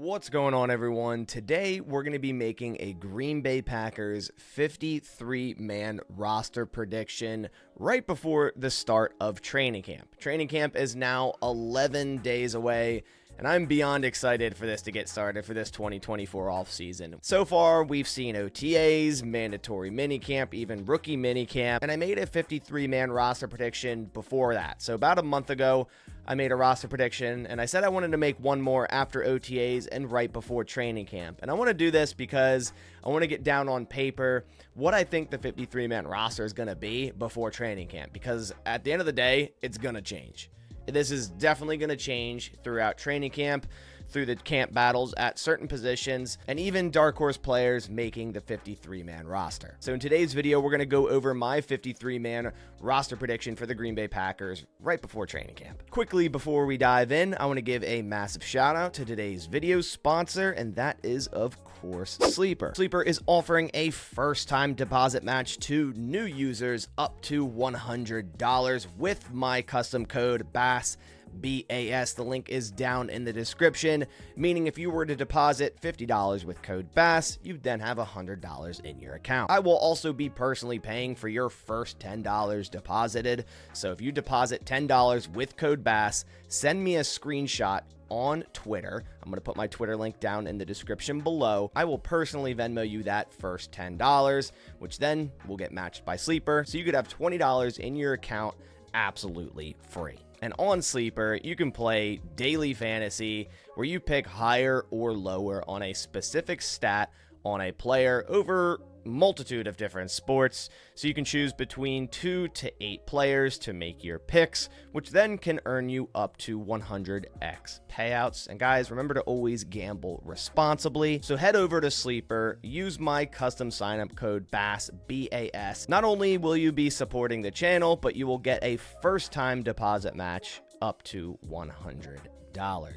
What's going on, everyone? Today we're going to be making a Green Bay Packers 53-man roster prediction right before the start of training camp. Training camp is now 11 days away, and I'm beyond excited for this to get started for this 2024 offseason. So far, we've seen OTAs, mandatory minicamp, even rookie minicamp, and I made a 53-man roster prediction before that. So about a month ago, I made a roster prediction, and I said I wanted to make one more after OTAs and right before training camp. And I want to do this because I want to get down on paper what I think the 53-man roster is going to be before training camp, because at the end of the day, it's going to change. This is definitely going to change throughout training camp, through the camp battles at certain positions, and even dark horse players making the 53-man roster. So in today's video, we're going to go over my 53-man roster prediction for the Green Bay Packers right before training camp. Quickly, before we dive in, I want to give a massive shout out to today's video sponsor, and that is, of course, Sleeper. Sleeper is offering a first-time deposit match to new users up to $100 with my custom code BAS. BAS. The link is down in the description, meaning if you were to deposit $50 with code BAS, you then have $100 in your account. I will also be personally paying for your first $10 deposited. So if you deposit $10 with code BAS, send me a screenshot on Twitter. I'm going to put my Twitter link down in the description below. I will personally Venmo you that first $10, which then will get matched by Sleeper. So you could have $20 in your account absolutely free. And on Sleeper, you can play daily fantasy where you pick higher or lower on a specific stat on a player over multitude of different sports. So you can choose between 2 to 8 players to make your picks, which then can earn you up to 100x payouts. And guys, remember to always gamble responsibly. So head over to Sleeper, use my custom sign-up code BAS, BAS. Not only will you be supporting the channel, but you will get a first-time deposit match up to $100.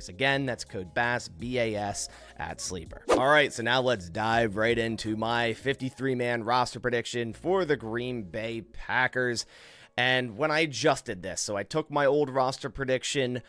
Again, that's code BAS, BAS at Sleeper. All right, so now let's dive right into my 53-man roster prediction for the Green Bay Packers. And when I adjusted this, so I took my old roster prediction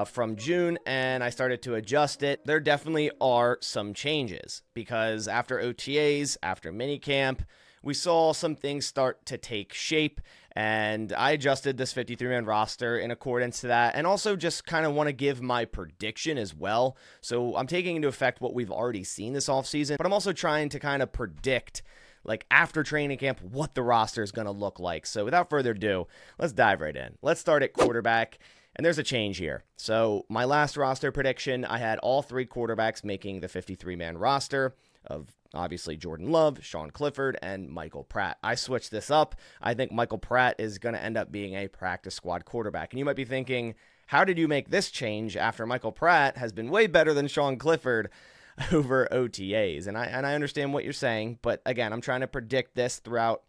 from June and I started to adjust it, there definitely are some changes because after OTAs, after minicamp, we saw some things start to take shape, and I adjusted this 53-man roster in accordance to that, and also just kind of want to give my prediction as well. So I'm taking into effect what we've already seen this offseason, but I'm also trying to kind of predict, like after training camp, what the roster is going to look like. So without further ado, let's dive right in. Let's start at quarterback. And there's a change here. So my last roster prediction, I had all 3 quarterbacks making the 53-man roster of obviously Jordan Love, Sean Clifford, and Michael Pratt. I switched this up. I think Michael Pratt is going to end up being a practice squad quarterback. And you might be thinking, how did you make this change after Michael Pratt has been way better than Sean Clifford over OTAs? And I understand what you're saying, but again, I'm trying to predict this throughout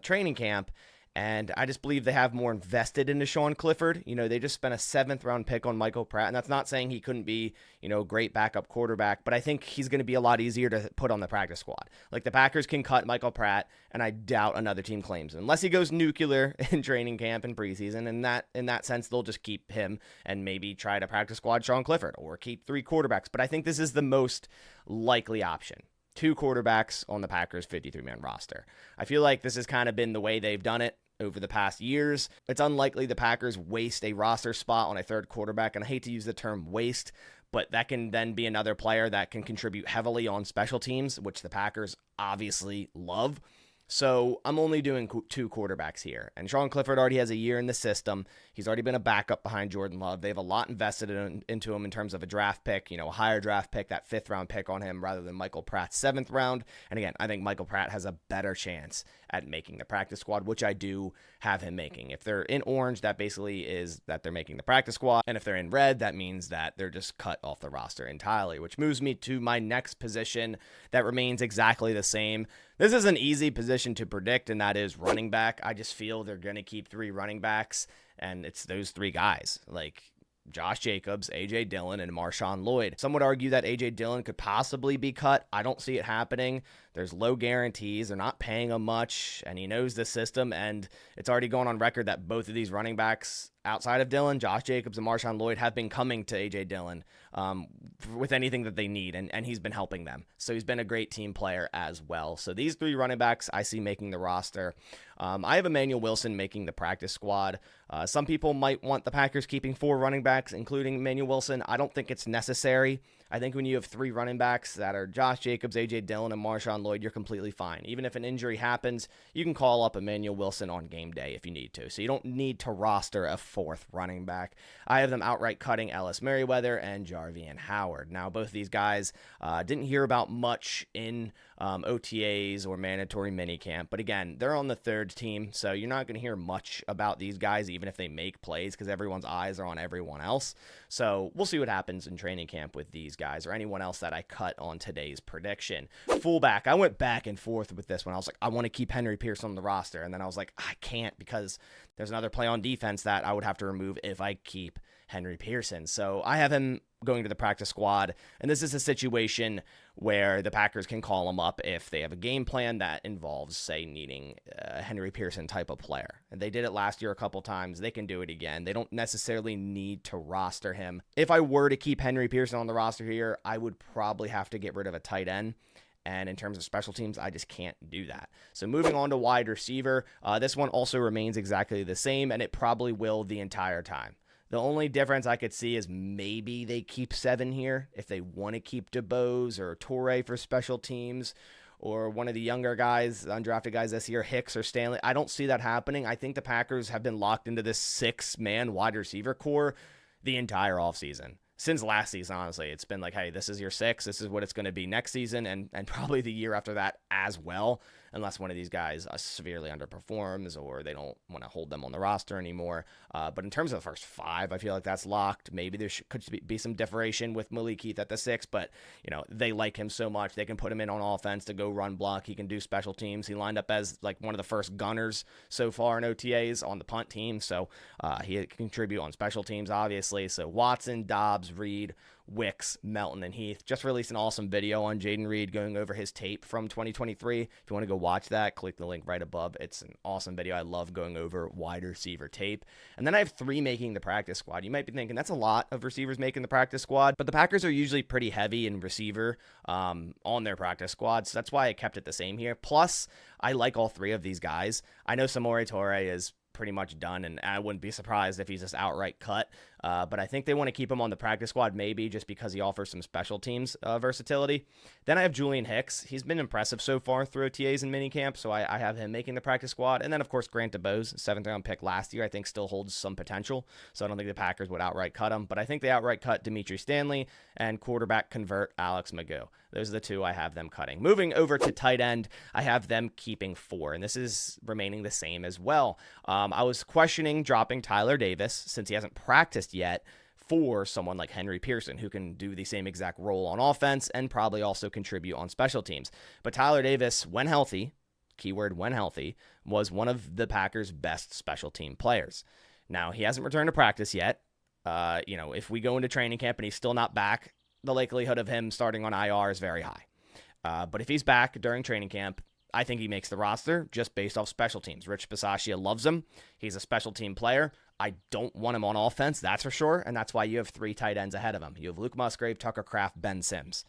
training camp. And I just believe they have more invested into Sean Clifford. You know, they just spent a 7th round pick on Michael Pratt. And that's not saying he couldn't be, you know, a great backup quarterback, but I think he's going to be a lot easier to put on the practice squad. Like the Packers can cut Michael Pratt, and I doubt another team claims him. Unless he goes nuclear in training camp and preseason. And in that sense, they'll just keep him and maybe try to practice squad Sean Clifford or keep 3 quarterbacks. But I think this is the most likely option. 2 quarterbacks on the Packers 53-man roster. I feel like this has kind of been the way they've done it over the past years. It's unlikely the Packers waste a roster spot on a 3rd quarterback, and I hate to use the term waste, but that can then be another player that can contribute heavily on special teams, which the Packers obviously love. So I'm only doing 2 quarterbacks here. And Sean Clifford already has a year in the system. He's already been a backup behind Jordan Love. They have a lot invested into him in terms of a draft pick, you know, a higher draft pick, that 5th round pick on him rather than Michael Pratt's 7th round. And again, I think Michael Pratt has a better chance at making the practice squad, which I do have him making. If they're in orange, that basically is that they're making the practice squad. And if they're in red, that means that they're just cut off the roster entirely, which moves me to my next position that remains exactly the same. This is an easy position to predict, and that is running back. I just feel they're going to keep 3 running backs, and it's those 3 guys. Like Josh Jacobs, A.J. Dillon, and Marshawn Lloyd. Some would argue that A.J. Dillon could possibly be cut. I don't see it happening. There's low guarantees. They're not paying him much, and he knows the system, and it's already gone on record that both of these running backs outside of Dillon, Josh Jacobs and Marshawn Lloyd have been coming to A.J. Dillon with anything that they need, and he's been helping them. So he's been a great team player as well. So these 3 running backs I see making the roster. I have Emmanuel Wilson making the practice squad. Some people might want the Packers keeping 4 running backs, including Emmanuel Wilson. I don't think it's necessary. I think when you have 3 running backs that are Josh Jacobs, A.J. Dillon, and Marshawn Lloyd, you're completely fine. Even if an injury happens, you can call up Emmanuel Wilson on game day if you need to. So you don't need to roster a 4th running back. I have them outright cutting Ellis Merriweather and Jarvian Howard. Now, both of these guys didn't hear about much in OTAs or mandatory minicamp. But again, they're on the 3rd team, so you're not going to hear much about these guys, even if they make plays, because everyone's eyes are on everyone else. So we'll see what happens in training camp with these guys or anyone else that I cut on today's prediction. Fullback, I went back and forth with this one. I was like, I want to keep Henry Pearson on the roster. And then I was like, I can't, because there's another play on defense that I would have to remove if I keep Henry Pearson. So I have him going to the practice squad, and this is a situation where the Packers can call him up if they have a game plan that involves, say, needing a Henry Pearson type of player. And they did it last year a couple times. They can do it again. They don't necessarily need to roster him. If I were to keep Henry Pearson on the roster here, I would probably have to get rid of a tight end. And in terms of special teams, I just can't do that. So moving on to wide receiver, this one also remains exactly the same, and it probably will the entire time. The only difference I could see is maybe they keep 7 here if they want to keep DeBose or Torrey for special teams, or one of the younger guys, undrafted guys this year, Hicks or Stanley. I don't see that happening. I think the Packers have been locked into this 6-man wide receiver core the entire offseason. Since last season, honestly, it's been like, hey, this is your 6. This is what it's going to be next season, and probably the year after that as well, unless one of these guys severely underperforms or they don't want to hold them on the roster anymore. But in terms of the first 5, I feel like that's locked. Maybe there could be some differentiation with Malik Heath at the 6, but they like him so much they can put him in on offense to go run block. He can do special teams. He lined up as like one of the first gunners so far in OTAs on the punt team, so he can contribute on special teams, obviously. So Watson, Dobbs, Reed, Wicks, Melton, and Heath. Just released an awesome video on Jaden Reed going over his tape from 2023. If you want to go watch that, click the link right above. It's an awesome video. I love going over wide receiver tape. And then I have 3 making the practice squad. You might be thinking that's a lot of receivers making the practice squad, but the Packers are usually pretty heavy in receiver on their practice squad, so that's why I kept it the same here. Plus, I like all 3 of these guys. I know Samori Toure is pretty much done, and I wouldn't be surprised if he's just outright cut. But I think they want to keep him on the practice squad, maybe just because he offers some special teams versatility. Then I have Julian Hicks. He's been impressive so far through OTAs and minicamp, so I have him making the practice squad. And then, of course, Grant DeBose, 7th-round pick last year, I think still holds some potential. So I don't think the Packers would outright cut him. But I think they outright cut Dimitri Stanley and quarterback convert Alex Magoo. Those are the 2 I have them cutting. Moving over to tight end, I have them keeping 4, and this is remaining the same as well. I was questioning dropping Tyler Davis since he hasn't practiced yet for someone like Henry Pearson, who can do the same exact role on offense and probably also contribute on special teams. But Tyler Davis, when healthy, keyword when healthy, was one of the Packers' best special team players. Now, he hasn't returned to practice yet. If we go into training camp and he's still not back, the likelihood of him starting on IR is very high. But if he's back during training camp, I think he makes the roster just based off special teams. Rich Bisaccia loves him. He's a special team player. I don't want him on offense, that's for sure, and that's why you have 3 tight ends ahead of him. You have Luke Musgrave, Tucker Kraft, Ben Sims.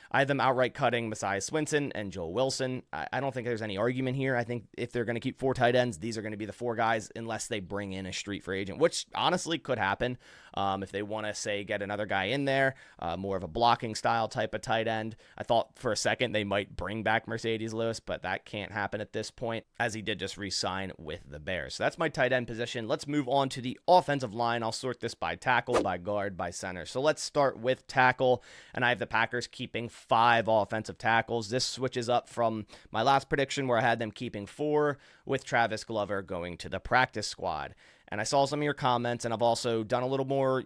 I have them outright cutting Messiah Swinson and Joel Wilson. I don't think there's any argument here. I think if they're going to keep 4 tight ends, these are going to be the 4 guys unless they bring in a street free agent, which honestly could happen. If they want to, say, get another guy in there, more of a blocking style type of tight end. I thought for a second they might bring back Mercedes Lewis, but that can't happen at this point, as he did just re-sign with the Bears. So that's my tight end position. Let's move on to the offensive line. I'll sort this by tackle, by guard, by center. So let's start with tackle, and I have the Packers keeping 5 offensive tackles. This switches up from my last prediction where I had them keeping 4, with Travis Glover going to the practice squad. And I saw some of your comments, and I've also done a little more,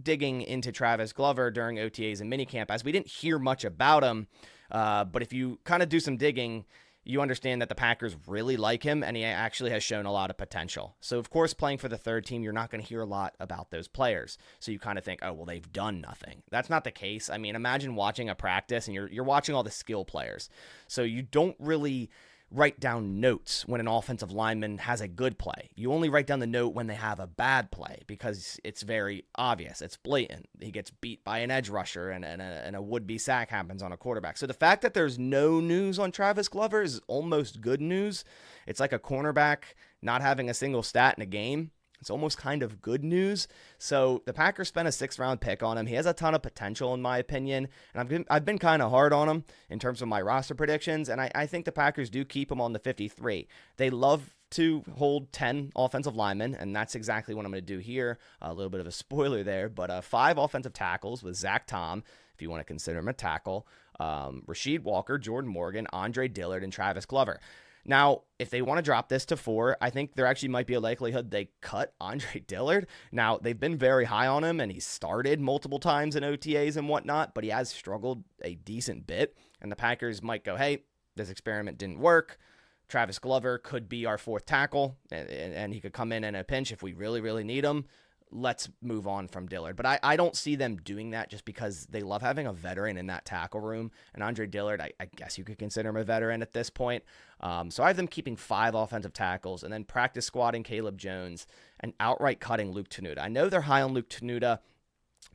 digging into Travis Glover during OTAs and minicamp, as we didn't hear much about him. But if you kind of do some digging, you understand that the Packers really like him, and he actually has shown a lot of potential. So, of course, playing for the 3rd team, you're not going to hear a lot about those players. So you kind of think, oh, well, they've done nothing. That's not the case. I mean, imagine watching a practice, and you're watching all the skill players. So you don't really write down notes when an offensive lineman has a good play. You only write down the note when they have a bad play because it's very obvious. It's blatant. He gets beat by an edge rusher and a would-be sack happens on a quarterback. So the fact that there's no news on Travis Glover is almost good news. It's like a cornerback not having a single stat in a game. It's almost kind of good news. So the Packers spent a 6th-round pick on him. He has a ton of potential, in my opinion, and I've been kind of hard on him in terms of my roster predictions, and I think the Packers do keep him on the 53. They love to hold 10 offensive linemen, and that's exactly what I'm going to do here. A little bit of a spoiler there, but 5 offensive tackles with Zach Tom, if you want to consider him a tackle, Rasheed Walker, Jordan Morgan, Andre Dillard, and Travis Glover. Now, if they want to drop this to 4, I think there actually might be a likelihood they cut Andre Dillard. Now, they've been very high on him, and he's started multiple times in OTAs and whatnot, but he has struggled a decent bit, and the Packers might go, hey, this experiment didn't work. Travis Glover could be our 4th tackle, and he could come in a pinch if we really, really need him. Let's move on from Dillard. But I don't see them doing that just because they love having a veteran in that tackle room. And Andre Dillard, I guess you could consider him a veteran at this point. So I have them keeping 5 offensive tackles and then practice squatting Caleb Jones and outright cutting Luke Tenuta. I know they're high on Luke Tenuta,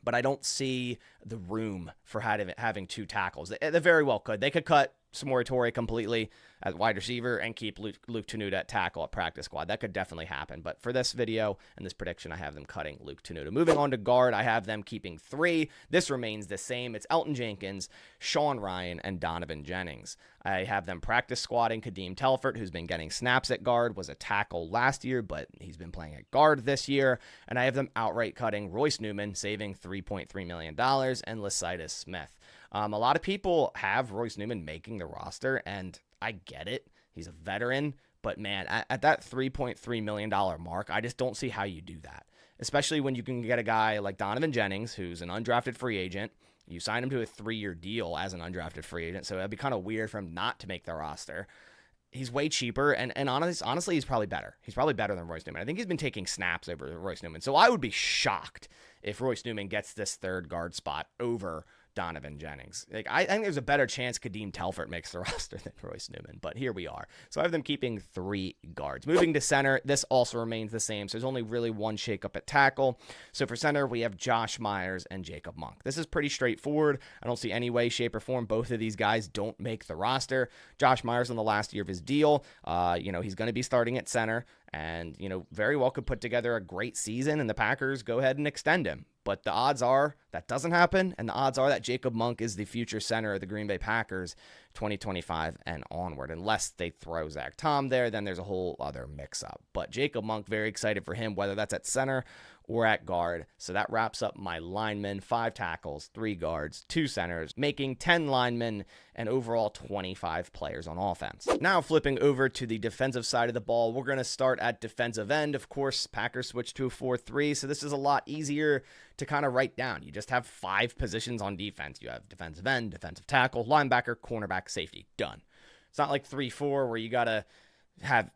but I don't see the room for having 2 tackles. They very well could. They could cut Samori Toure completely at wide receiver and keep Luke Tenuta at tackle at practice squad. That could definitely happen. But for this video and this prediction, I have them cutting Luke Tenuta. Moving on to guard, I have them keeping 3. This remains the same. It's Elton Jenkins, Sean Ryan, and Donovan Jennings. I have them practice squatting Kadeem Telfort, who's been getting snaps at guard, was a tackle last year, but he's been playing at guard this year. And I have them outright cutting Royce Newman, saving $3.3 million, and Lecitus Smith. A lot of people have Royce Newman making the roster, and I get it. He's a veteran, but man, at that $3.3 million mark, I just don't see how you do that, especially when you can get a guy like Donovan Jennings, who's an undrafted free agent. You sign him to a 3-year deal as an undrafted free agent, so it'd be kind of weird for him not to make the roster. He's way cheaper, and honestly, he's probably better. He's probably better than Royce Newman. I think he's been taking snaps over Royce Newman, so I would be shocked if Royce Newman gets this 3rd guard spot over Donovan Jennings. I think there's a better chance Kadeem Telfort makes the roster than Royce Newman, but here we are. So I have them keeping 3 guards. Moving to center, this also remains the same. So there's only really one shakeup at tackle. So for center, we have Josh Myers and Jacob Monk. This is pretty straightforward. I don't see any way, shape, or form both of these guys don't make the roster. Josh Myers on the last year of his deal. He's going to be starting at center and, very well could put together a great season, and the Packers go ahead and extend him. But the odds are that doesn't happen, and the odds are that Jacob Monk is the future center of the Green Bay Packers 2025 and onward. Unless they throw Zach Tom there, then there's a whole other mix-up. But Jacob Monk, very excited for him, whether that's at center or at guard. So that wraps up my linemen: 5 tackles, 3 guards, 2 centers, making 10 linemen and overall 25 players on offense. Now flipping over to the defensive side of the ball, we're going to start at defensive end. Of course, Packers switched to a 4-3, so this is a lot easier to kind of write down. You just have 5 positions on defense. You have defensive end, defensive tackle, linebacker, cornerback, safety. Done. It's not like 3-4 where you got to have,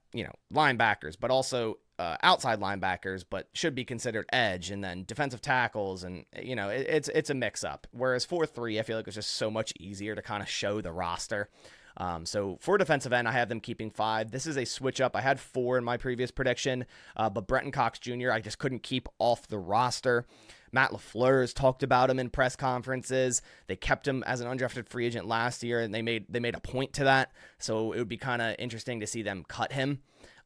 linebackers, but also outside linebackers, but should be considered edge, and then defensive tackles, and it's a mix-up. Whereas 4-3, I feel like it's just so much easier to kind of show the roster. So for defensive end, I have them keeping 5. This is a switch up. I had 4 in my previous prediction, but Brenton Cox Jr. I just couldn't keep off the roster. Matt LaFleur has talked about him in press conferences. They kept him as an undrafted free agent last year, and they made a point to that. So it would be kind of interesting to see them cut him.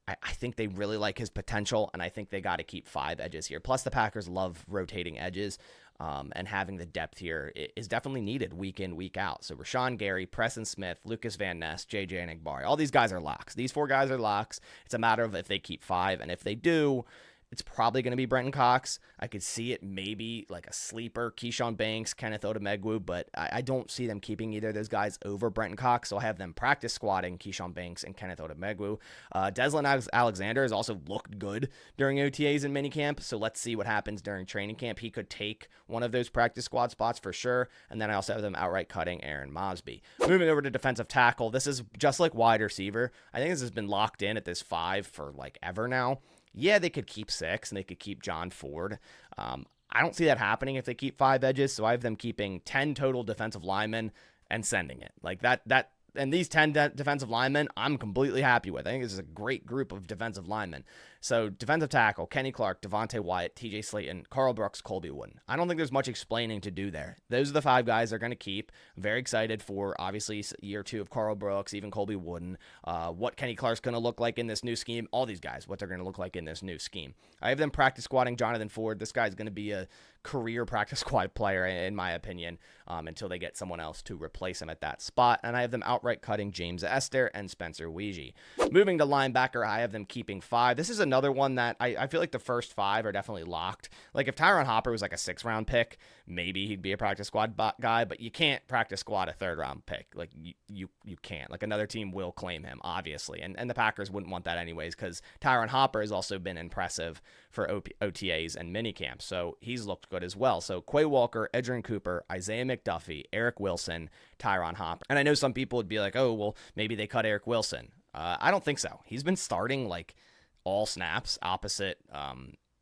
I think they really like his potential, and I think they got to keep 5 edges here. Plus, the Packers love rotating edges, and having the depth here is definitely needed week in, week out. So Rashawn Gary, Preston Smith, Lucas Van Ness, JJ Enagbari, all these guys are locks. These 4 guys are locks. It's a matter of if they keep 5, and if they do, it's probably going to be Brenton Cox. I could see it maybe like a sleeper, Keyshawn Banks, Kenneth Odomegwu, but I don't see them keeping either of those guys over Brenton Cox, so I have them practice squatting Keyshawn Banks and Kenneth Odomegwu. Deslin Alexander has also looked good during OTAs and minicamp, so let's see what happens during training camp. He could take one of those practice squad spots for sure, and then I also have them outright cutting Aaron Mosby. Moving over to defensive tackle, this is just like wide receiver. I think this has been locked in at this 5 for like ever now. Yeah, they could keep 6, and they could keep John Ford. I don't see that happening if they keep 5 edges, so I have them keeping 10 total defensive linemen and sending it. Like that And these 10 defensive linemen, I'm completely happy with. I think this is a great group of defensive linemen. So defensive tackle, Kenny Clark, Devontae Wyatt, TJ Slayton, Carl Brooks, Colby Wooden. I don't think there's much explaining to do there. Those are the 5 guys they're going to keep. I'm very excited for, obviously, year 2 of Carl Brooks, even Colby Wooden, what Kenny Clark's going to look like in this new scheme. All these guys, what they're going to look like in this new scheme. I have them practice squatting Jonathan Ford. This guy's going to be a career practice squad player, in my opinion, until they get someone else to replace him at that spot. And I have them outright cutting James Esther and Spencer Weege. Moving to linebacker, I have them keeping 5. This is another one that I feel like the first 5 are definitely locked. Like if Tyron Hopper was like a 6th-round pick, maybe he'd be a practice squad guy, but you can't practice squad a 3rd-round pick. Like you can't. Like another team will claim him, obviously. And the Packers wouldn't want that anyways, because Tyron Hopper has also been impressive for OTAs and minicamps. So he's looked good as well. So Quay Walker, Edgerrin Cooper, Isaiah McDuffie, Eric Wilson, Tyron Hopper. And I know some people would be like, oh, well, maybe they cut Eric Wilson. I don't think so. He's been starting like all snaps opposite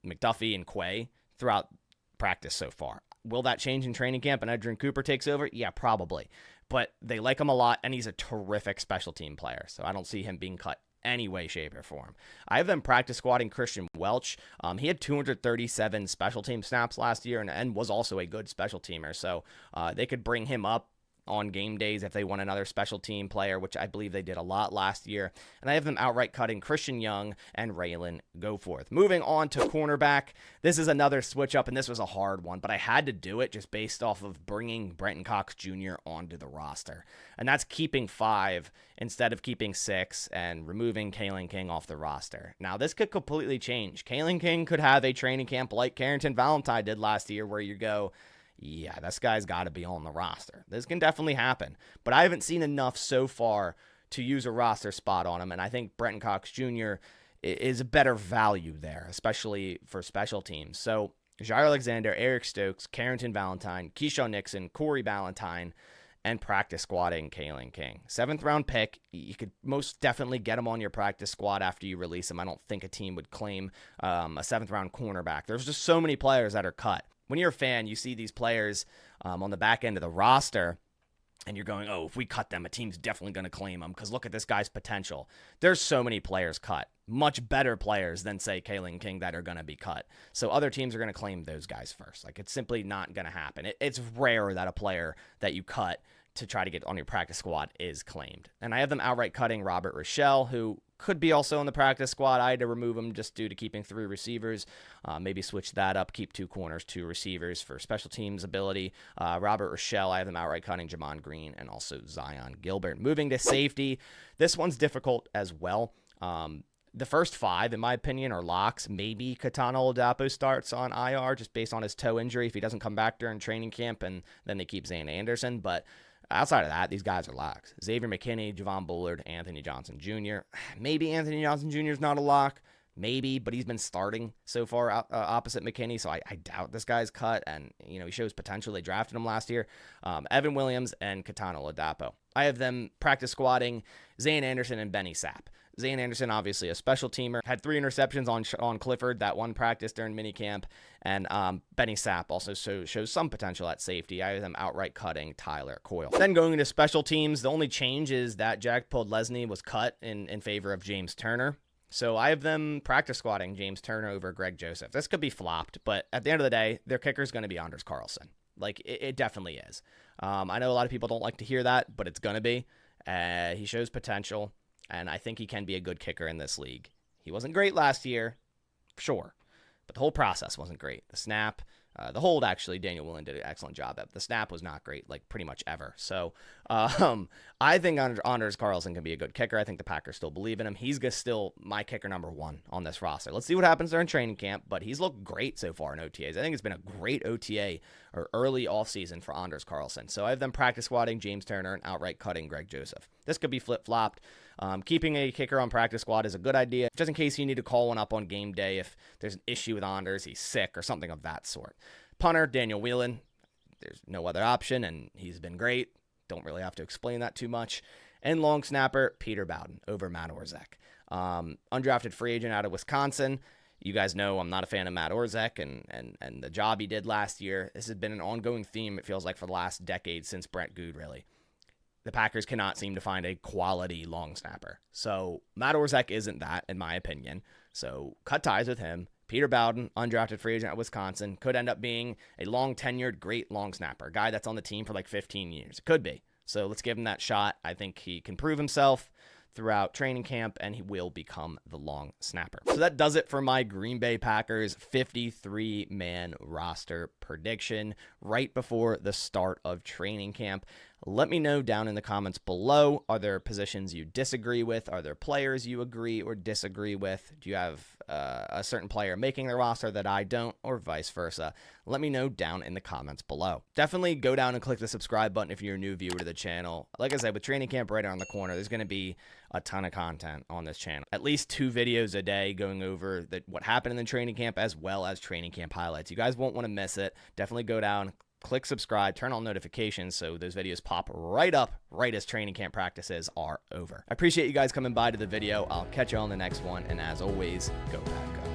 McDuffie and Quay throughout practice so far. Will that change in training camp and Edgerrin Cooper takes over? Yeah, probably. But they like him a lot, and he's a terrific special team player. So I don't see him being cut any way, shape, or form. I have them practice squatting Christian Welch. He had 237 special team snaps last year and was also a good special teamer. So they could bring him up on game days if they want another special team player, which I believe they did a lot last year. And I have them outright cutting Christian Young and Raylan Goforth. Moving on to cornerback, this is another switch up, and this was a hard one, but I had to do it just based off of bringing Brenton Cox Jr. onto the roster. And that's keeping 5 instead of keeping 6 and removing Kalen King off the roster. Now, this could completely change. Kalen King could have a training camp like Carrington Valentine did last year where you go, yeah, this guy's got to be on the roster. This can definitely happen. But I haven't seen enough so far to use a roster spot on him, and I think Brenton Cox Jr. is a better value there, especially for special teams. So Jair Alexander, Eric Stokes, Carrington Valentine, Keyshawn Nixon, Corey Ballantyne, and practice squatting Kalen King. 7th-round pick. You could most definitely get him on your practice squad after you release him. I don't think a team would claim a 7th-round cornerback. There's just so many players that are cut. When you're a fan, you see these players on the back end of the roster, and you're going, oh, if we cut them, a team's definitely going to claim them because look at this guy's potential. There's so many players cut, much better players than, say, Kalen King that are going to be cut. So other teams are going to claim those guys first. Like, it's simply not going to happen. It's rare that a player that you cut to try to get on your practice squad is claimed. And I have them outright cutting Robert Rochelle, who could be also in the practice squad. I had to remove him just due to keeping 3 receivers. Maybe switch that up, keep 2 corners, 2 receivers for special teams ability. Robert Rochelle, I have them outright cutting Jamon Green and also Zion Gilbert. Moving to safety, this one's difficult as well. The first 5, in my opinion, are locks. Maybe Katana Oladapo starts on IR just based on his toe injury if he doesn't come back during training camp, and then they keep Zane Anderson. But outside of that, these guys are locks. Xavier McKinney, Javon Bullard, Anthony Johnson Jr. Maybe Anthony Johnson Jr. is not a lock. Maybe, but he's been starting so far opposite McKinney, so I doubt this guy's cut, and he shows potential. They drafted him last year. Evan Williams and Katana Oladapo. I have them practice squatting Zane Anderson and Benny Sapp. Zane Anderson, obviously a special teamer, had 3 interceptions on Clifford that one practice during minicamp, and Benny Sapp also shows some potential at safety. I have them outright cutting Tyler Coyle. Then going into special teams, the only change is that Jack Podlesny was cut in favor of James Turner. So I have them practice squatting James Turner over Greg Joseph. This could be flopped, but at the end of the day, their kicker is going to be Anders Carlson. Like, it definitely is. I know a lot of people don't like to hear that, but it's going to be. He shows potential, and I think he can be a good kicker in this league. He wasn't great last year, sure, but the whole process wasn't great. The snap, the hold, actually, Daniel Willen did an excellent job at. The snap was not great, like, pretty much ever. So I think Anders Carlson can be a good kicker. I think the Packers still believe in him. He's still my kicker number 1 on this roster. Let's see what happens during training camp, but he's looked great so far in OTAs. I think it's been a great OTA or early offseason for Anders Carlson. So I have them practice squatting James Turner and outright cutting Greg Joseph. This could be flip-flopped. Keeping a kicker on practice squad is a good idea, just in case you need to call one up on game day if there's an issue with Anders, he's sick, or something of that sort. Punter, Daniel Whelan, there's no other option, and he's been great. Don't really have to explain that too much. And long snapper, Peter Bowden over Matt Orzech. Undrafted free agent out of Wisconsin. You guys know I'm not a fan of Matt Orzech and the job he did last year. This has been an ongoing theme, it feels like, for the last decade since Brett Good, really. the Packers cannot seem to find a quality long snapper. So Matt Orzech isn't that, in my opinion. So cut ties with him. Peter Bowden, undrafted free agent at Wisconsin, could end up being a long-tenured, great long snapper, a guy that's on the team for like 15 years. It could be. So let's give him that shot. I think he can prove himself throughout training camp, and he will become the long snapper. So that does it for my Green Bay Packers 53-man roster prediction right before the start of training camp. Let me know down in the comments below. Are there positions you disagree with? Are there players you agree or disagree with? Do you have a certain player making the roster that I don't, or vice versa? Let me know down in the comments below. Definitely go down and click the subscribe button if you're a new viewer to the channel. Like I said, with training camp right around the corner, there's going to be a ton of content on this channel. At least 2 videos a day going over what happened in the training camp as well as training camp highlights. You guys won't want to miss it. Definitely go down, click subscribe, turn on notifications so those videos pop right up right as training camp practices are over. I appreciate you guys coming by to the video. I'll catch you on the next one, and as always, go Pack Go.